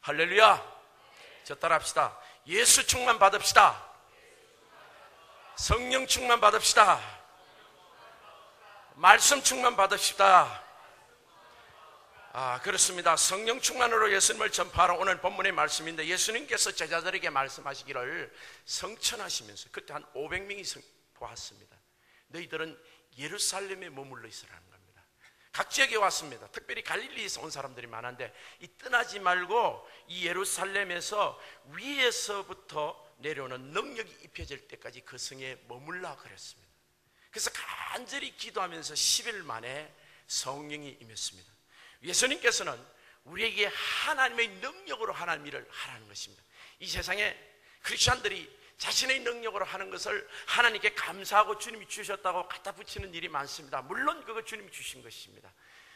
할렐루야. 저 따라합시다. 예수 충만 받읍시다. 성령 충만 받읍시다. 말씀 충만 받읍시다. 그렇습니다. 성령 충만으로 예수님을 전파하러 오늘 본문의 말씀인데, 예수님께서 제자들에게 말씀하시기를 성천하시면서 그때 한 500명이 보았습니다. 너희들은 예루살렘에 머물러 있으라는 겁니다. 각 지역에 왔습니다. 특별히 갈릴리에서 온 사람들이 많은데, 떠나지 말고 이 예루살렘에서 위에서부터 내려오는 능력이 입혀질 때까지 그 성에 머물라 그랬습니다. 그래서 간절히 기도하면서 10일 만에 성령이 임했습니다. 예수님께서는 우리에게 하나님의 능력으로 하나님 일을 하라는 것입니다. 이 세상에 크리스천들이 자신의 능력으로 하는 것을 하나님께 감사하고 주님이 주셨다고 갖다 붙이는 일이 많습니다. 물론 그거 주님이 주신 것입니다.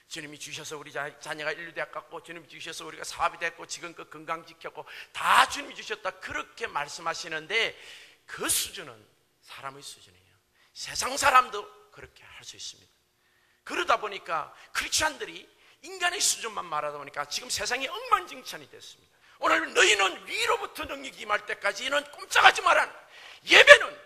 주님이 주셔서 우리 자녀가 인류대학 갔고, 주님이 주셔서 우리가 사업이 됐고, 지금껏 건강 지켰고, 다 주님이 주셨다 그렇게 말씀하시는데, 그 수준은 사람의 수준이에요. 세상 사람도 그렇게 할 수 있습니다. 그러다 보니까 크리스천들이 인간의 수준만 말하다 보니까 지금 세상이 엉망진창이 됐습니다. 오늘 너희는 위로부터 능력이 임할 때까지는 꼼짝하지 마라. 예배는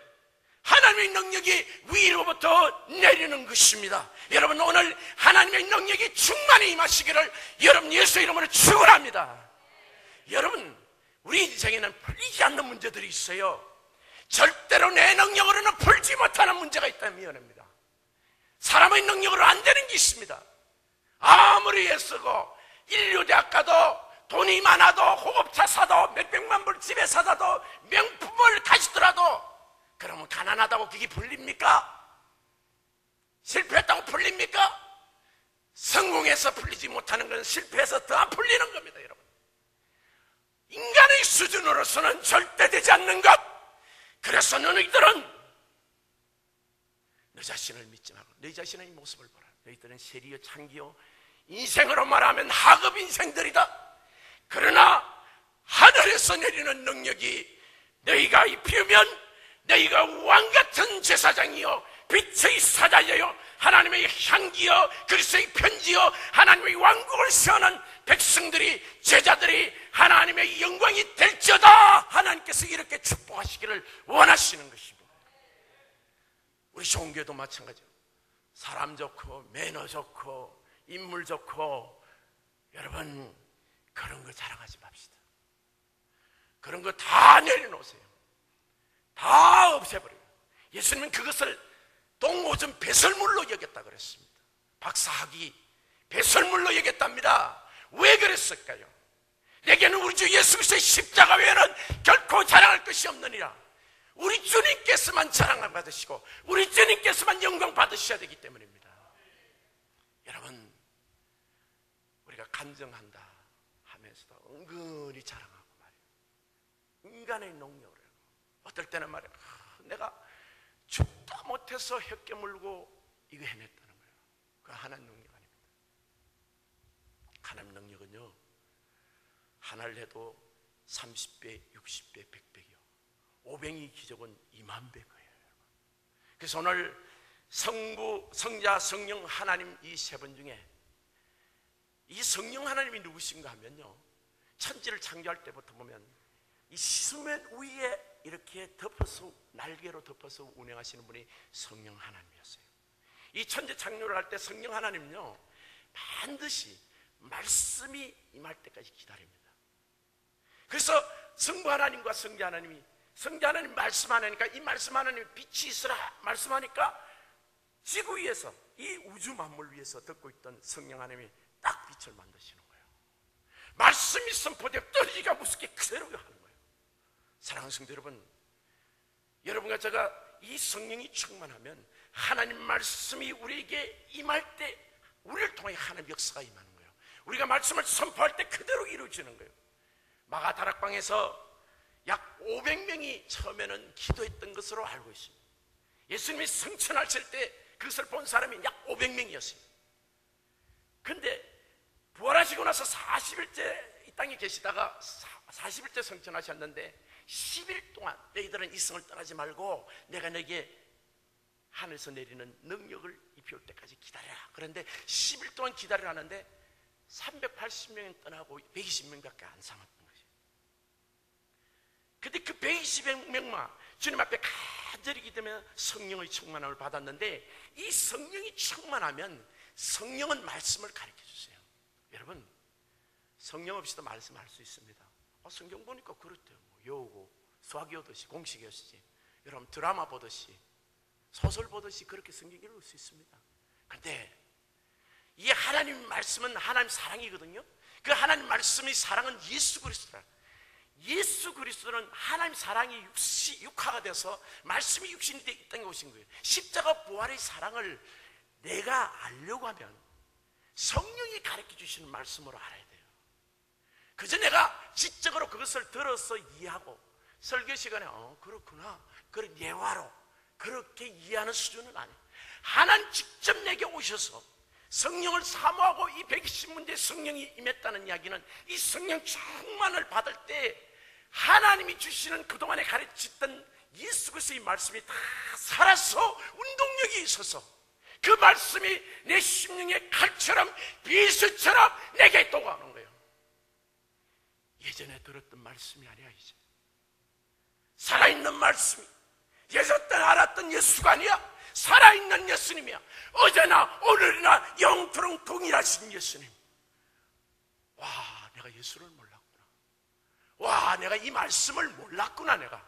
하나님의 능력이 위로부터 내리는 것입니다. 여러분, 오늘 하나님의 능력이 충만히 임하시기를 여러분 예수 이름으로 축원합니다. 여러분, 우리 인생에는 풀리지 않는 문제들이 있어요. 절대로 내 능력으로는 풀지 못하는 문제가 있다면 미안합니다. 사람의 능력으로 안 되는 게 있습니다. 아무리 애쓰고 인류대학 가도 돈이 많아도 호급차 사도 몇백만 불 집에 사다도 명품을 가지더라도 그러면 가난하다고 그게 풀립니까? 실패했다고 풀립니까? 성공해서 풀리지 못하는 건 실패해서 더 안 풀리는 겁니다. 여러분, 인간의 수준으로서는 절대 되지 않는 것. 그래서 너희들은 너 자신을 믿지 말고 너 자신의 모습을 보라. 너희들은 세리요 창기요 인생으로 말하면 하급 인생들이다. 그러나 하늘에서 내리는 능력이 너희가 입히면 너희가 왕같은 제사장이요 빛의 사자여 하나님의 향기여 그리스도의 편지여 하나님의 왕국을 세우는 백성들이, 제자들이 하나님의 영광이 될지어다. 하나님께서 이렇게 축복하시기를 원하시는 것입니다. 우리 종교도 마찬가지예요. 사람 좋고 매너 좋고 인물 좋고, 여러분 그런 거 자랑하지 맙시다. 그런 거 다 내려놓으세요. 다 없애버려요. 예수님은 그것을 동오전 배설물로 여겼다 그랬습니다. 박사학위 배설물로 여겼답니다. 왜 그랬을까요? 내게는 우리 주 예수 그리스도의 십자가 외에는 결코 자랑할 것이 없느니라. 우리 주님께서만 자랑을 받으시고 우리 주님께서만 영광 받으셔야 되기 때문입니다. 여러분, 우리가 간증한다 하면서도 은근히 자랑하고 말이에요. 인간의 능력을 어떨 때는 말이에요. 내가 죽다 못해서 혀 깨물고 이거 해냈다는 거예요. 그거 하나님 능력 아닙니다. 하나님 능력은요, 하나를 해도 30배, 60배, 100배요. 500이 기적은 2만 배 거예요. 그래서 오늘 성부, 성자, 성령 하나님 이 세 분 중에 이 성령 하나님이 누구신가 하면요, 천지를 창조할 때부터 보면 이 수면 위에 이렇게 덮어서, 날개로 덮어서 운행하시는 분이 성령 하나님이었어요. 이 천지 창조를 할 때 성령 하나님은요, 반드시 말씀이 임할 때까지 기다립니다. 그래서 성부 하나님과 성자 하나님이, 성자 하나님 말씀하니까 이 말씀 하나님이 빛이 있으라 말씀하니까 지구 위에서, 이 우주 만물 위에서 듣고 있던 성령 하나님이 딱 빛을 만드시는 거예요. 말씀이 선포되어 떨어지기가 무섭게 그대로 하는 거예요. 사랑하는 성도 여러분, 여러분과 제가 이 성령이 충만하면 하나님 말씀이 우리에게 임할 때 우리를 통해 하나님 역사가 임하는 거예요. 우리가 말씀을 선포할 때 그대로 이루어지는 거예요. 마가 다락방에서 약 500명이 처음에는 기도했던 것으로 알고 있습니다. 예수님이 성천하실 때 그것을 본 사람이 약 500명이었어요. 근데 부활하시고 나서 40일째 이 땅에 계시다가 40일째 성천하셨는데 10일 동안 너희들은 이 성을 떠나지 말고 내가 너에게 하늘에서 내리는 능력을 입혀올 때까지 기다려라. 그런데 10일 동안 기다리라는데 380명이 떠나고 120명밖에 안 남았던 거예요. 근데 그 120명만 주님 앞에 간절히 기도하며 성령의 충만함을 받았는데, 이 성령이 충만하면 성령은 말씀을 가르쳐 주세요. 여러분, 성령 없이도 말씀할 수 있습니다. 성경 보니까 그렇대요. 여우고 수학 외우듯이, 공식 외우듯이, 여러분 드라마 보듯이, 소설 보듯이 그렇게 성경 읽을 수 있습니다. 그런데 이 하나님 말씀은 하나님 사랑이거든요. 그 하나님 말씀의 사랑은 예수 그리스도라. 예수 그리스도는 하나님 사랑이 육화가 돼서 말씀이 육신이 되어 이 땅에 오신 거예요. 십자가 부활의 사랑을 내가 알려고 하면 성령이 가르쳐 주시는 말씀으로 알아야 돼요. 그저 내가 지적으로 그것을 들어서 이해하고 설교 시간에 그렇구나, 그런 예화로 그렇게 이해하는 수준은 아니에요. 하나님 직접 내게 오셔서 성령을 사모하고 이 120문제의 성령이 임했다는 이야기는 이 성령 충만을 받을 때 하나님이 주시는 그동안에 가르쳤던 예수 그리스도의 말씀이 다 살아서 운동력이 있어서 그 말씀이 내 심령의 칼처럼 비수처럼 내게 도구하는 거예요. 예전에 들었던 말씀이 아니야. 이제 살아있는 말씀이, 예전에 알았던 예수가 아니야. 살아있는 예수님이야. 어제나 오늘이나 영토록 동일하신 예수님. 와, 내가 예수를 몰랐구나. 와, 내가 이 말씀을 몰랐구나. 내가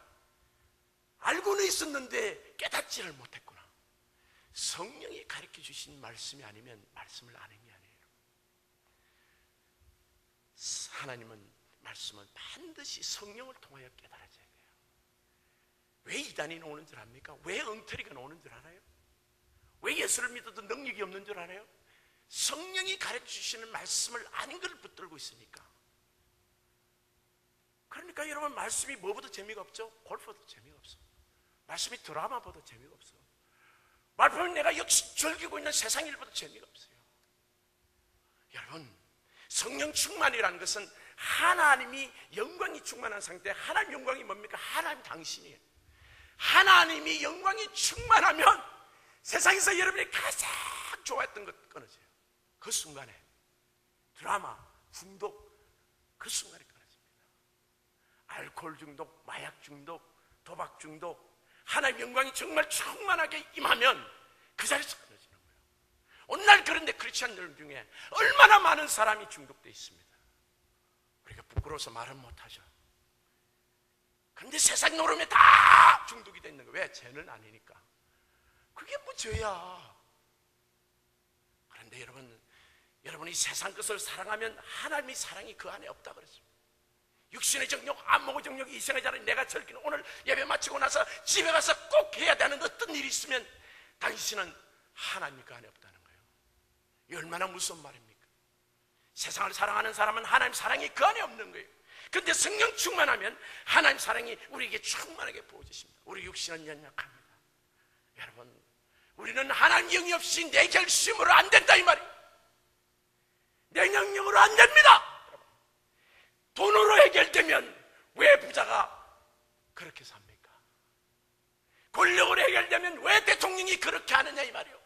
알고는 있었는데 깨닫지를 못했구나. 성령이 가르쳐 주신 말씀이 아니면 말씀을 아는 게 아니에요. 하나님은 말씀은 반드시 성령을 통하여 깨달아져야 돼요. 왜 이단이 나오는 줄 압니까? 왜 엉터리가 나오는 줄 알아요? 왜 예수를 믿어도 능력이 없는 줄 알아요? 성령이 가르쳐 주시는 말씀을 아닌 걸 붙들고 있으니까. 그러니까 여러분, 말씀이 뭐보다 재미가 없죠? 골프보다 재미가 없어. 말씀이 드라마보다 재미가 없어. 말씀은 내가 역시 즐기고 있는 세상 일보다 재미가 없어요. 여러분, 성령 충만이라는 것은 하나님이 영광이 충만한 상태. 하나님 영광이 뭡니까? 하나님 당신이에요. 하나님이 영광이 충만하면 세상에서 여러분이 가장 좋아했던 것 끊어져요. 그 순간에 드라마, 중독, 그 순간에 끊어집니다. 알코올 중독, 마약 중독, 도박 중독, 하나님 영광이 정말 충만하게 임하면 그 자리에서 끊어지는 거예요. 오늘날 그런데 크리스찬들 중에 얼마나 많은 사람이 중독되어 있습니다. 우리가 부끄러워서 말은 못하죠. 그런데 세상 노름에 다 중독이 되어 있는 거예요. 왜? 죄는 아니니까. 그게 뭐 죄야. 그런데 여러분이 세상 것을 사랑하면 하나님의 사랑이 그 안에 없다 그랬습니다. 육신의 정욕, 안목의 정욕이 이생의 자를 내가 즐기는 오늘 예배 마치고 나서 집에 가서 꼭 해야 되는 어떤 일이 있으면 당신은 하나님 그 안에 없다는 거예요. 이 얼마나 무서운 말입니까? 세상을 사랑하는 사람은 하나님 사랑이 그 안에 없는 거예요. 그런데 성령 충만하면 하나님 사랑이 우리에게 충만하게 부어지십니다. 우리 육신은 연약합니다. 여러분, 우리는 하나님 영이 없이 내 결심으로 안 된다 이 말이에요. 내 능력으로 안 됩니다. 돈으로 해결되면 왜 부자가 그렇게 삽니까? 권력으로 해결되면 왜 대통령이 그렇게 하느냐 이 말이에요.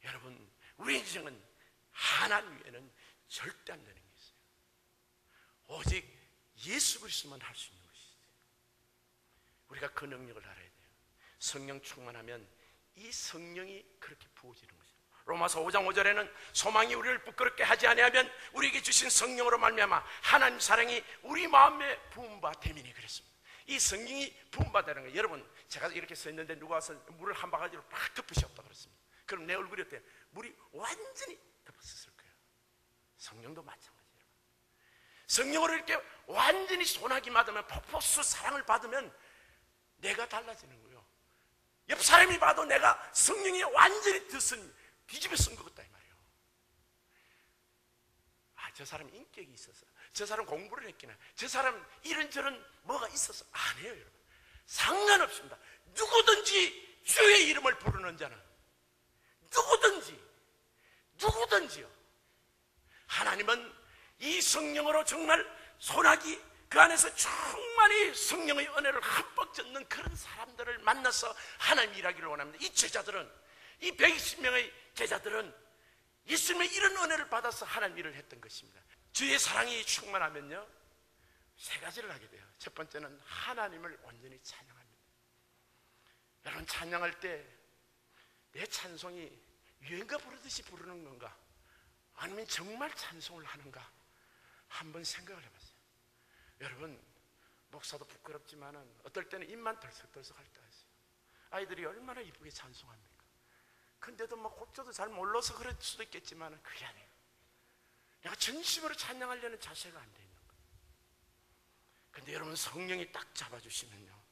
여러분, 우리 인생은 하나님 외에는 절대 안 되는 게 있어요. 오직 예수 그리스도만 할 수 있는 것이죠. 우리가 그 능력을 알아야 돼요. 성령 충만하면 이 성령이 그렇게 부어지는 거죠. 로마서 5장 5절에는 소망이 우리를 부끄럽게 하지 아니하면 우리에게 주신 성령으로 말미암아 하나님 사랑이 우리 마음에 부음바 되미니 그랬습니다. 이 성령이 부음받다는 거예요. 여러분, 제가 이렇게 서 있는데 누가 와서 물을 한 바가지로 팍 덮으셨다 그랬습니다. 그럼 내 얼굴이 어때요? 물이 완전히 덮었을 거예요. 성령도 마찬가지예요. 성령으로 이렇게 완전히 소나기 맞으면, 폭포수 사랑을 받으면 내가 달라지는 거예요. 옆 사람이 봐도 내가 성령이 완전히 뒤집어 쓴 것 같다 이 말이에요. 저 사람 인격이 있어서, 저 사람 공부를 했기나, 저 사람 이런저런 뭐가 있어서 아니에요. 여러분, 상관없습니다. 누구든지 주의 이름을 부르는 자는, 누구든지요. 하나님은 이 성령으로 정말 소나기 그 안에서 충만히 성령의 은혜를 흠뻑 젖는 그런 사람들을 만나서 하나님 일하기를 원합니다. 이 제자들은, 이 120명의 제자들은 예수님의 이런 은혜를 받아서 하나님 일을 했던 것입니다. 주의 사랑이 충만하면요, 세 가지를 하게 돼요. 첫 번째는 하나님을 온전히 찬양합니다. 여러분, 찬양할 때 내 찬송이 유행가 부르듯이 부르는 건가, 아니면 정말 찬송을 하는가 한번 생각을 해봤어요. 여러분, 목사도 부끄럽지만은 어떨 때는 입만 덜썩덜썩 할 때가 있어요. 아이들이 얼마나 이쁘게 찬송합니까? 근데도 뭐 곡조도 잘 몰라서 그럴 수도 있겠지만은 그게 아니에요. 내가 진심으로 찬양하려는 자세가 안 돼 있는 거예요. 근데 여러분, 성령이 딱 잡아주시면요,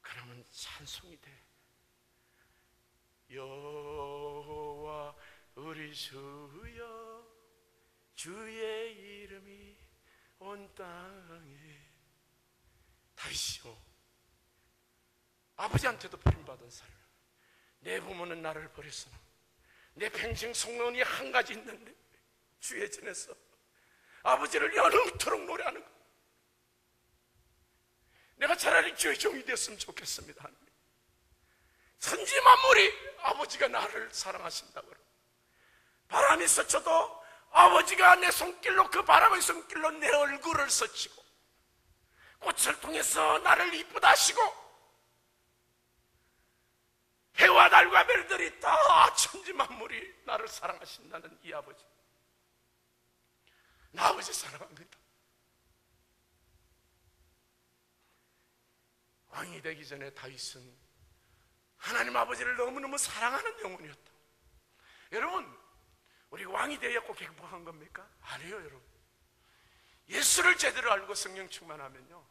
그러면 찬송이 돼. 여호와 우리 주여, 주의 이름이 온 땅에. 다시요, 아버지한테도 버림받은 사람, 내 부모는 나를 버렸으나 내 평생 소원이 한 가지 있는데 주의 전에서 아버지를 영원토록 노래하는 것. 내가 차라리 주의 종이 됐으면 좋겠습니다. 하나님, 천지 만물이 아버지가 나를 사랑하신다고, 바람이 스쳐도 아버지가 내 손길로, 그 바람의 손길로 내 얼굴을 스치고 꽃을 통해서 나를 이쁘다 하시고, 해와 달과 별들이 다 천지 만물이 나를 사랑하신다는 이 아버지, 나 아버지 사랑합니다. 왕이 되기 전에 다윗은 하나님 아버지를 너무너무 사랑하는 영혼이었다. 여러분, 우리가 왕이 되어 꼭 행복한 겁니까? 아니에요. 여러분, 예수를 제대로 알고 성령 충만하면요,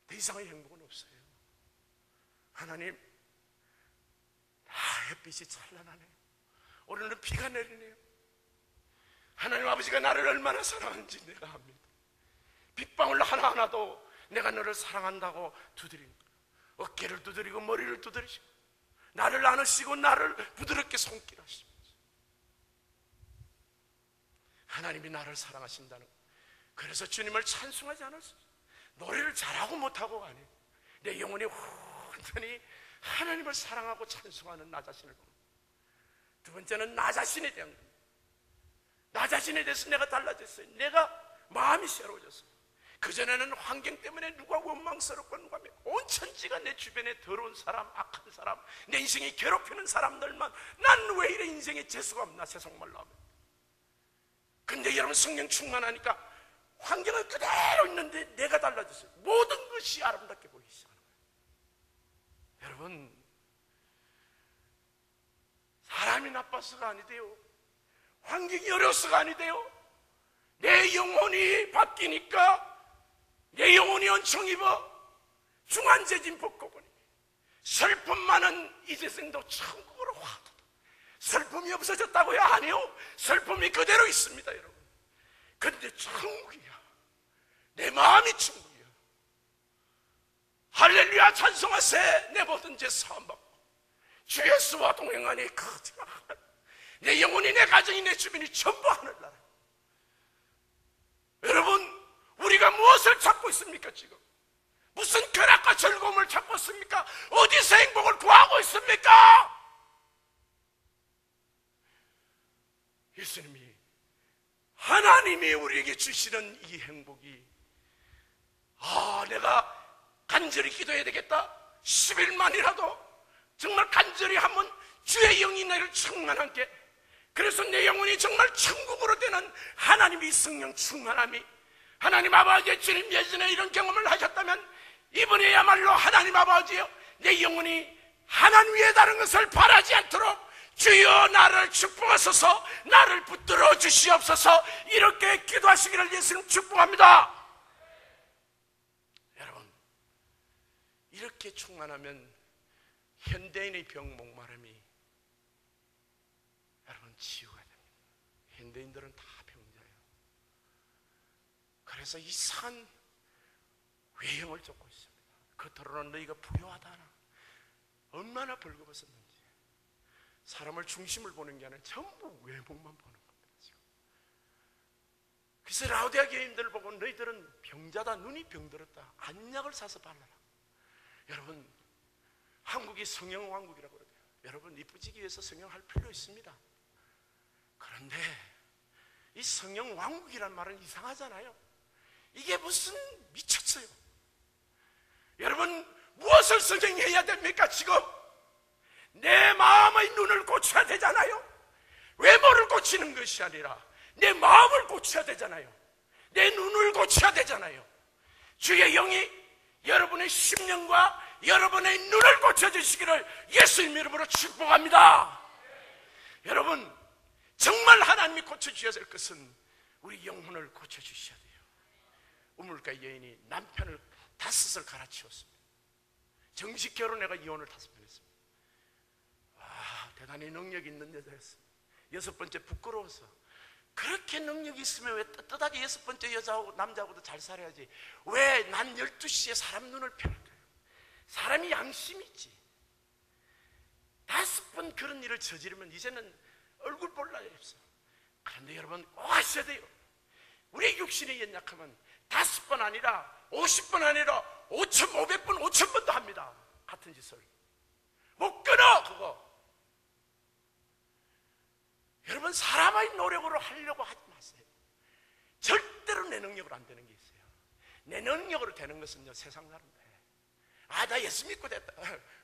더 이상의 행복은 없어요. 하나님, 햇빛이 찬란하네요. 오늘은 비가 내리네요. 하나님 아버지가 나를 얼마나 사랑하는지 내가 압니다. 빗방울 하나하나도 내가 너를 사랑한다고 두드립니다. 어깨를 두드리고 머리를 두드리시고 나를 안으시고 나를 부드럽게 손길하시면서 하나님이 나를 사랑하신다는 것. 그래서 주님을 찬송하지 않았어요. 노래를 잘하고 못하고가 아니에요. 내 영혼이 온전히 하나님을 사랑하고 찬송하는 나 자신을 봅니다. 두 번째는 나 자신에 대한 겁니다. 나 자신에 대해서 내가 달라졌어요. 내가 마음이 새로워졌어요. 그전에는 환경 때문에 누가 원망스럽고 누가 온 천지가 내 주변에 더러운 사람, 악한 사람, 내 인생에 괴롭히는 사람들만, 난 왜 이래 인생에 재수가 없나, 세상말로 하면. 근데 여러분, 성령 충만하니까 환경은 그대로 있는데 내가 달라졌어요. 모든 것이 아름답게 보이기 시작하는 거예요. 여러분, 사람이 나빠서가 아니대요. 환경이 어려서가 아니대요. 내 영혼이 바뀌니까 내 영혼이 은총 입어 중환제진 벗고 보니 슬픔 많은 이 세상도 천국으로 와도 슬픔이 없어졌다고요? 아니요, 슬픔이 그대로 있습니다. 여러분, 근데 천국이야. 내 마음이 천국이야. 할렐루야, 찬송하세. 내 모든 죄 사함받고 주 예수와 동행하니 내 영혼이, 내 가정이, 내 주변이 전부 하늘나라. 여러분, 우리가 무엇을 찾고 있습니까? 지금 무슨 쾌락과 즐거움을 찾고 있습니까? 어디서 행복을 구하고 있습니까? 예수님이, 하나님이 우리에게 주시는 이 행복이, 내가 간절히 기도해야 되겠다, 10일만이라도 정말 간절히 한번 주의 영이 나를 충만하게, 그래서 내 영혼이 정말 천국으로 되는 하나님의 성령 충만함이, 하나님 아버지의 주님 예전에 이런 경험을 하셨다면 이번에야말로 하나님 아버지여, 내 영혼이 하나님 위에 다른 것을 바라지 않도록 주여 나를 축복하소서, 나를 붙들어 주시옵소서, 이렇게 기도하시기를 예수님 축복합니다. 여러분, 이렇게 충만하면 현대인의 병, 목마름이 여러분 치유가 됩니다. 현대인들은 다 병자예요. 그래서 이상한 외형을 쫓고 있습니다. 겉으로는 너희가 부유하다나 얼마나 벌거벗었는지, 사람을 중심을 보는 게 아니라 전부 외모만 보는 겁니다. 지금. 그래서 라오디아 교인들을 보고 너희들은 병자다, 눈이 병들었다, 안약을 사서 발라라. 여러분, 한국이 성형 왕국이라고 그러대요. 여러분, 이쁘지기 위해서 성형할 필요 있습니다. 그런데 이 성형 왕국이란 말은 이상하잖아요. 이게 무슨 미쳤어요. 여러분, 무엇을 성경해야 됩니까? 지금 내 마음의 눈을 고쳐야 되잖아요. 외모를 고치는 것이 아니라 내 마음을 고쳐야 되잖아요. 내 눈을 고쳐야 되잖아요. 주의 영이 여러분의 심령과 여러분의 눈을 고쳐주시기를 예수님 이름으로 축복합니다. 여러분, 정말 하나님이 고쳐주셔야 될 것은 우리 영혼을 고쳐주셔야 돼요. 우물가 여인이 남편을 5을 갈아치웠습니다. 정식 결혼해가 이혼을 5번 했습니다. 대단히 능력 있는 여자였습니다. 6번째 부끄러워서, 그렇게 능력이 있으면 왜 떳떳하게 6번째 여자하고 남자하고도 잘 살아야지, 왜 난 12시에 사람 눈을 펴는가요? 사람이 양심이 있지. 5번 그런 일을 저지르면 이제는 얼굴 볼 날이 없어. 그런데 여러분 꼭 하셔야 돼요. 우리 육신이 연약하면 5번 아니라 50번 아니라 5,500번 5,000번도 합니다. 같은 짓을 못 끊어. 그거 여러분, 사람의 노력으로 하려고 하지 마세요. 절대로 내 능력으로 안 되는 게 있어요. 내 능력으로 되는 것은요, 세상 사람 돼. 나 예수 믿고 됐다.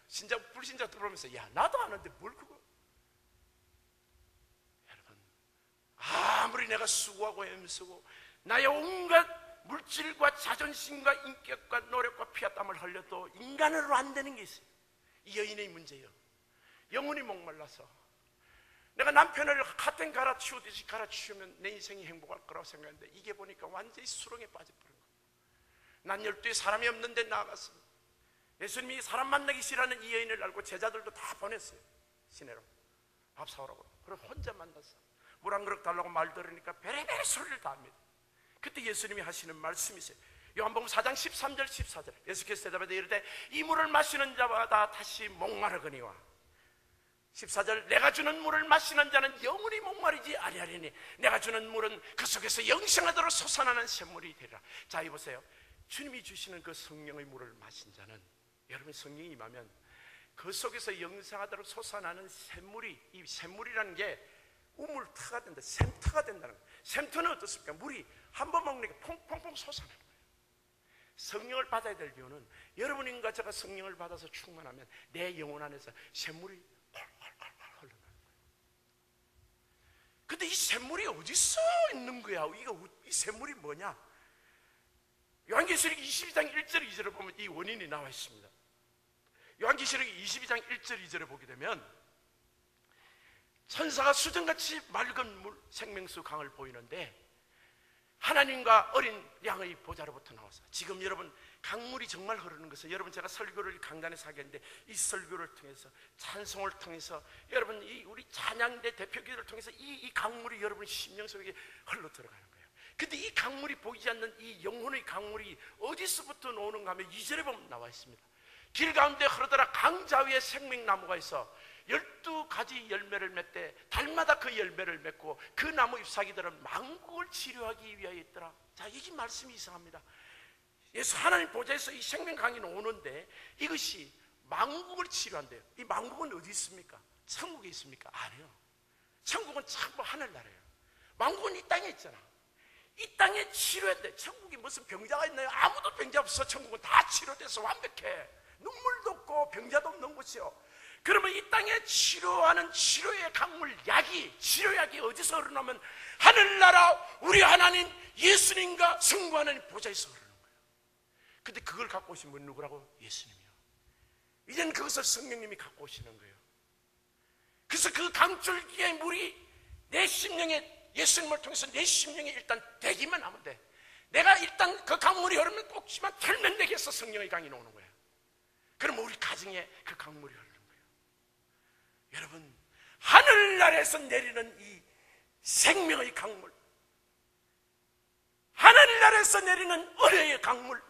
신자 불신자 들어오면서, 야, 나도 아는데 뭘 그거. 여러분, 아무리 내가 수고하고 애쓰고 나의 온갖 물질과 자존심과 인격과 노력과 피와 땀을 흘려도 인간으로 안 되는 게 있어요. 이 여인의 문제예요. 영혼이 목말라서 내가 남편을 갓생 갈아치우듯이 갈아치우면 내 인생이 행복할 거라고 생각했는데, 이게 보니까 완전히 수렁에 빠져버린 거예요. 난 12에 사람이 없는데 나아갔습니다. 예수님이 사람 만나기 싫어하는 이 여인을 알고 제자들도 다 보냈어요. 시내로 밥 사오라고. 그럼 혼자 만났어. 물 한 그릇 달라고 말 들으니까 베레베레 소리를 다 합니다. 그때 예수님이 하시는 말씀이세요. 요한복음 4장 13절 14절. 예수께서 대답하되 이르되 이 물을 마시는 자마다 다시 목마르거니와 14절, 내가 주는 물을 마시는 자는 영원히 목마르지 아니하리니 내가 주는 물은 그 속에서 영생하도록 솟아나는 샘물이 되리라. 자, 이보세요. 주님이 주시는 그 성령의 물을 마신 자는, 여러분 성령이 임하면 그 속에서 영생하도록 솟아나는 샘물이, 이 샘물이라는 게 우물터가 된다, 샘터가 된다는 거예요. 샘터는 어떻습니까? 물이 한 번 먹는 게 퐁퐁퐁 솟아나는 거예요. 성령을 받아야 될 이유는, 여러분과 제가 성령을 받아서 충만하면 내 영혼 안에서 샘물이 흘러나는 거예요. 근데 이 샘물이 어디서 있는 거야? 이 샘물이 뭐냐? 요한계시록 22장 1절 2절을 보면 이 원인이 나와 있습니다. 요한계시록 22장 1절 2절을 보게 되면 천사가 수정같이 맑은 물, 생명수 강을 보이는데 하나님과 어린 양의 보좌로부터 나와서, 지금 여러분 강물이 정말 흐르는 것은, 여러분 제가 설교를 강단에서 하겠는데 이 설교를 통해서, 찬송을 통해서, 여러분 이 우리 찬양대 대표기도를 통해서 이 강물이 여러분 심령 속에 흘러 들어가는 거예요. 근데 이 강물이 보이지 않는 이 영혼의 강물이 어디서부터 나오는가 하면 2절에 보면 나와 있습니다. 길 가운데 흐르더라 강자 위에 생명나무가 있어 12가지 열매를 맺되 달마다 그 열매를 맺고 그 나무 잎사귀들은 만국을 치료하기 위하여 있더라. 자, 이 말씀이 이상합니다. 예수 하나님 보좌에서 이 생명강이 나오는데 이것이 만국을 치료한대요. 이 만국은 어디 있습니까? 천국에 있습니까? 아니요. 천국은 전부 하늘나라예요. 만국은 이 땅에 있잖아. 이 땅에 치료한대. 천국이 무슨 병자가 있나요? 아무도 병자 없어. 천국은 다 치료돼서 완벽해. 눈물도 없고 병자도 없는 곳이요. 그러면 이 땅에 치료하는 치료의 강물, 약이, 치료약이 어디서 흐르냐면 하늘나라 우리 하나님 예수님과 성부 하나님 보좌에서 흐르는 거예요. 근데 그걸 갖고 오신 분 누구라고? 예수님이요. 이제는 그것을 성령님이 갖고 오시는 거예요. 그래서 그 강줄기의 물이 내 심령에, 예수님을 통해서 내 심령에 일단 되기만 하면 돼. 내가 일단 그 강물이 흐르면 꼭지만 털면 되겠어. 성령의 강이 나오는 거야. 그러면 우리 가정에 그 강물이 흐르는 거예요. 여러분, 하늘나라에서 내리는 이 생명의 강물, 하늘나라에서 내리는 은혜의 강물,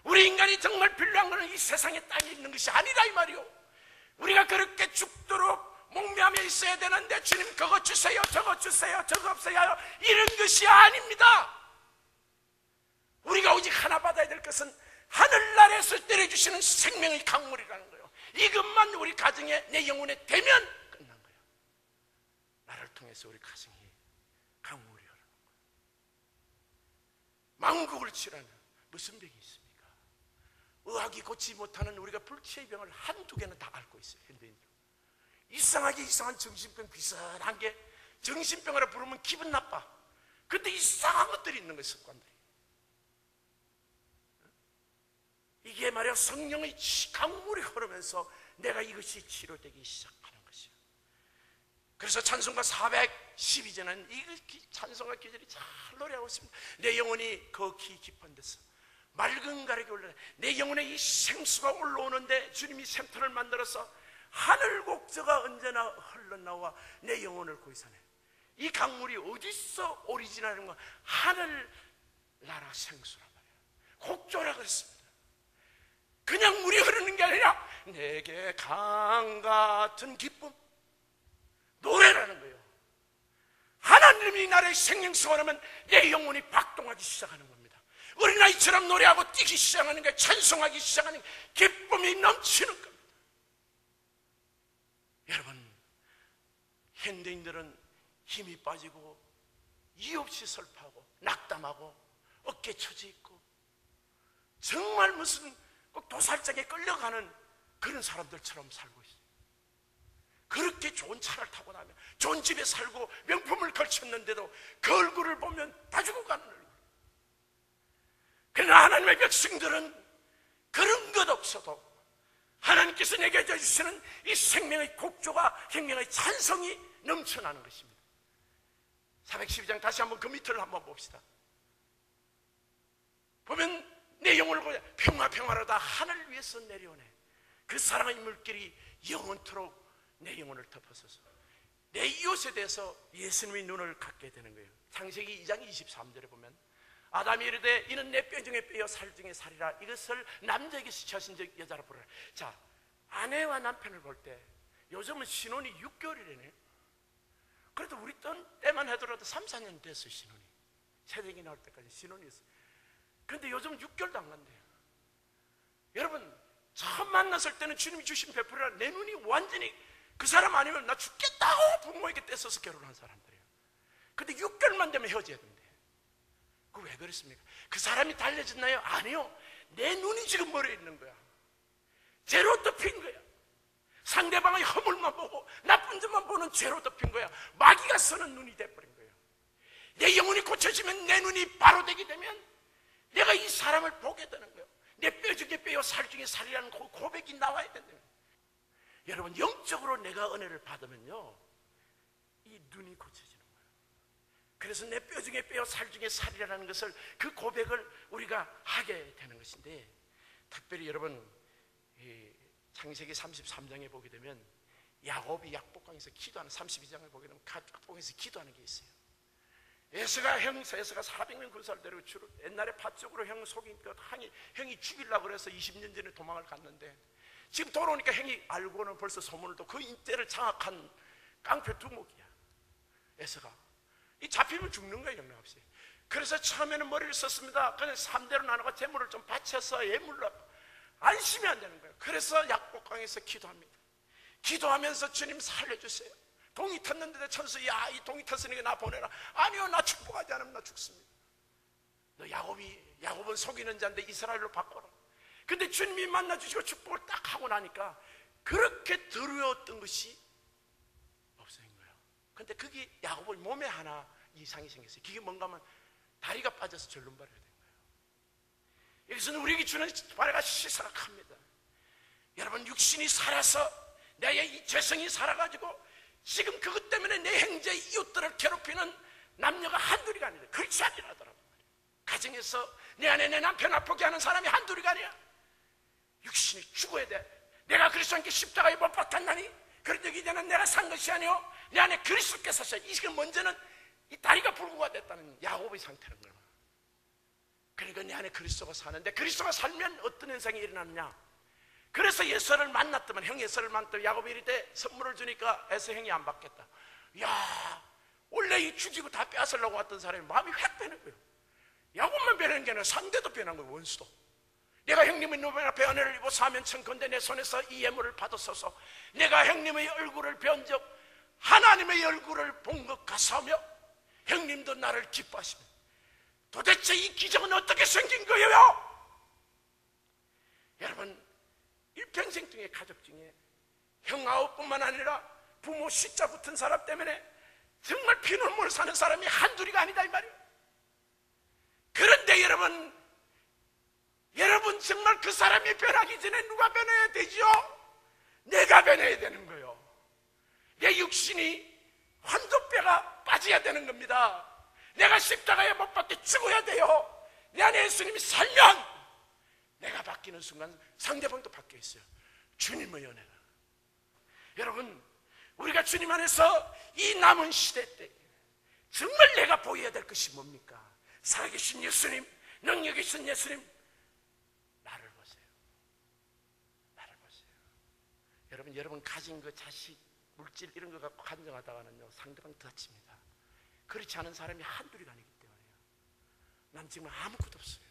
우리 인간이 정말 필요한 것은 이 세상에 땅에 있는 것이 아니라 이 말이요. 우리가 그렇게 죽도록 목매하며 있어야 되는데 주님 그거 주세요, 저거 주세요, 저거 없어요, 이런 것이 아닙니다. 우리가 오직 하나 받아야 될 것은 하늘나라에서 내려주시는 생명의 강물이라는 거예요. 이것만 우리 가정에, 내 영혼에 되면 끝난 거예요. 나를 통해서 우리 가정이 강물이 흐르는 거예요. 망국을 치라는 무슨 병이 있습니까? 의학이 고치지 못하는 우리가 불치의 병을 한두 개는 다 앓고 있어요. 현대인들 이상하게 이상한 정신병 비슷한 게 정신병이라 부르면 기분 나빠. 근데 이상한 것들이 있는 거예요. 습관들이. 이게 말이야 성령의 강물이 흐르면서 내가 이것이 치료되기 시작하는 것이에요. 그래서 찬송가 412절은 이 찬송가 기절이 잘 노래하고 있습니다. 내 영혼이 거기 깊은 데서 맑은 가락이 올라오네. 내 영혼에 이 생수가 올라오는데 주님이 샘터를 만들어서 하늘 곡저가 언제나 흘러나와 내 영혼을 고이사네. 이 강물이 어디서 오리지나는 거? 하늘 나라 생수란 말이야. 곡조라 그랬습니다. 그냥 물이 흐르는 게 아니라 내게 강 같은 기쁨, 노래라는 거예요. 하나님이 나를 생명수원하면 내 영혼이 박동하기 시작하는 겁니다. 어린아이처럼 노래하고 뛰기 시작하는 게, 찬송하기 시작하는 게, 기쁨이 넘치는 겁니다. 여러분, 현대인들은 힘이 빠지고 이유 없이 슬퍼하고 낙담하고 어깨 처져 있고 정말 무슨 꼭 도살장에 끌려가는 그런 사람들처럼 살고 있어요. 그렇게 좋은 차를 타고 나면 좋은 집에 살고 명품을 걸쳤는데도 그 얼굴을 보면 다 죽어가는 얼굴. 그러나 하나님의 백성들은 그런 것 없어도 하나님께서 내게 주시는 이 생명의 곡조가, 생명의 찬성이 넘쳐나는 것입니다. 412장 다시 한번 그 밑을 한번 봅시다. 보면 내 영혼을 보자. 평화로다 하늘 위에서 내려오네. 그 사랑의 물길이 영원토록 내 영혼을 덮어서서 내 이웃에 대해서 예수님의 눈을 갖게 되는 거예요. 창세기 2장 23절에 보면 아담이 이르되 이는 내 뼈 중에 뼈요 살 중에 살이라. 이것을 남자에게서 처신 즉 여자로 부르라. 자, 아내와 남편을 볼 때 요즘은 신혼이 6개월이래네. 그래도 우리 때만 하더라도 3, 4년 됐어요. 신혼이 새내기 나올 때까지 신혼이었어요. 그런데 요즘 6개월도 안 간대요. 여러분, 처음 만났을 때는 주님이 주신 베풀이라 내 눈이 완전히 그 사람 아니면 나 죽겠다고 부모에게 떼써서 결혼한 사람들이에요. 근데 6개월만 되면 헤어져야 된대. 그 왜 그랬습니까? 그 사람이 달라졌나요? 아니요. 내 눈이 지금 머리에 있는 거야. 죄로 덮인 거야. 상대방의 허물만 보고 나쁜 점만 보는 죄로 덮인 거야. 마귀가 쓰는 눈이 돼버린 거예요. 내 영혼이 고쳐지면, 내 눈이 바로 되게 되면 내가 이 사람을 보게 되는 거예요. 내 뼈 중에 뼈요 살 중에 살이라는 고백이 나와야 된대요. 여러분, 영적으로 내가 은혜를 받으면요 이 눈이 고쳐지는 거예요. 그래서 내 뼈 중에 뼈요 살 중에 살이라는 것을, 그 고백을 우리가 하게 되는 것인데, 특별히 여러분 창세기 33장에 보게 되면 야곱이 약복강에서 기도하는, 32장에 보게 되면 약복강에서 기도하는 게 있어요. 에서가 400명 군사를 데리고 옛날에 팥죽으로 형 속인 것 형이 죽이려고 그래서 20년 전에 도망을 갔는데 지금 돌아오니까 형이 알고는 벌써 소문을 또 그 인대를 장악한 깡패 두목이야. 에서가 이 잡히면 죽는 거예요, 영락없이. 그래서 처음에는 머리를 썼습니다. 그냥 3대로 나누고 재물을 좀 바쳐서 예물로 안심이 안 되는 거예요. 그래서 약복강에서 기도합니다. 기도하면서 주님 살려주세요. 동이 텄는데 천수, 야, 이 동이 텄으니까 나 보내라. 아니요, 나 축복하지 않으면 나 죽습니다. 너 야곱은 속이는 자인데 이스라엘로 바꿔라. 근데 주님이 만나주시고 축복을 딱 하고 나니까 그렇게 두려웠던 것이 없어진 거예요. 근데 그게 야곱의 몸에 하나 이상이 생겼어요. 그게 뭔가 하면 다리가 빠져서 절름발이가 된 거예요. 여기서는 우리에게 주는 바래가 시사각합니다. 여러분, 육신이 살아서 내 이 죄성이 살아가지고 지금 그것 때문에 내 형제 이웃들을 괴롭히는 남녀가 한둘이가 아니라, 그렇지 아니라더라고. 가정에서 내 안에 내 남편 아프게 하는 사람이 한둘이가 아니야. 육신이 죽어야 돼. 내가 그리스도께 십자가에 못 박혔나니 그런 적이 이제는 내가 산 것이 아니요 내 안에 그리스도께서 사셔. 이게 먼저는 이 다리가 불구가 됐다는 야곱의 상태는 거야. 그러니까 내 안에 그리스도가 사는데, 그리스도가 살면 어떤 현상이 일어나느냐. 그래서 에서를 만났더만, 형 에서를 만났더만 야곱이 이르되 선물을 주니까 에서 형이 안 받겠다. 야, 원래 이 죽이고 다 빼앗으려고 왔던 사람이 마음이 확 변한 거예요. 야곱만 변한 게 아니라 상대도 변한 거예요. 원수도. 내가 형님의 눈 앞에 은혜를 입어 사면 청컨대 내 손에서 이 예물을 받았어서 내가 형님의 얼굴을 뵌 적 하나님의 얼굴을 본 것 같사오며 형님도 나를 기뻐하시며 도대체 이 기적은 어떻게 생긴 거예요? 여러분, 일평생 중에 가족 중에 형 9뿐만 아니라 부모 10자 붙은 사람 때문에 정말 피눈물 사는 사람이 한둘이가 아니다 이 말이에요. 그런데 여러분 정말 그 사람이 변하기 전에 누가 변해야 되죠? 내가 변해야 되는 거예요. 내 육신이 환도뼈가 빠져야 되는 겁니다. 내가 십자가에 못 박혀 죽어야 돼요. 내 안에 예수님이 살면 내가 바뀌는 순간 상대방도 바뀌어 있어요. 주님의 은혜가. 여러분, 우리가 주님 안에서 이 남은 시대 때 정말 내가 보여야 될 것이 뭡니까? 살아계신 예수님, 능력 있으신 예수님, 나를 보세요. 나를 보세요. 여러분 가진 그 자식, 물질 이런 거 갖고 간증하다가는요 상대방 다칩니다. 그렇지 않은 사람이 한둘이가 아니기 때문에요. 난 지금 아무것도 없어요.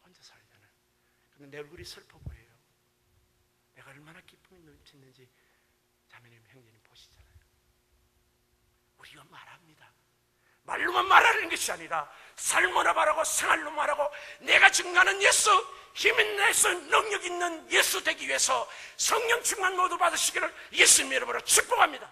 혼자 살잖아요. 근데 내 얼굴이 슬퍼 보여요. 내가 얼마나 기쁨이 넘치는지 자매님, 형제님 보시잖아요. 우리가 말합니다. 말로만 말하는 것이 아니라 삶으로 말하고 생활로 말하고 내가 증거하는 예수, 힘있는 예수, 능력 있는 예수 되기 위해서 성령 충만 모두 받으시기를 예수님 이름으로 축복합니다.